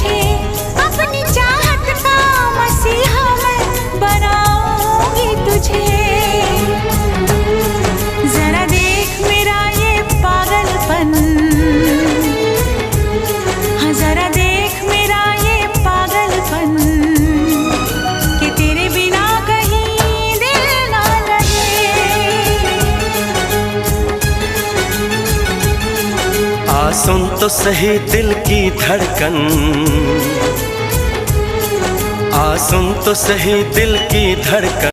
तुझे अपनी चाहत का मसीहा मैं बनाऊंगी तुझे। जरा देख मेरा ये पागलपन, हाँ जरा देख मेरा ये पागलपन, कि तेरे बिना कहीं दिल ना लगे। आ सुन तो सही दिल की धड़कन, आ सुन तो सही दिल की धड़कन।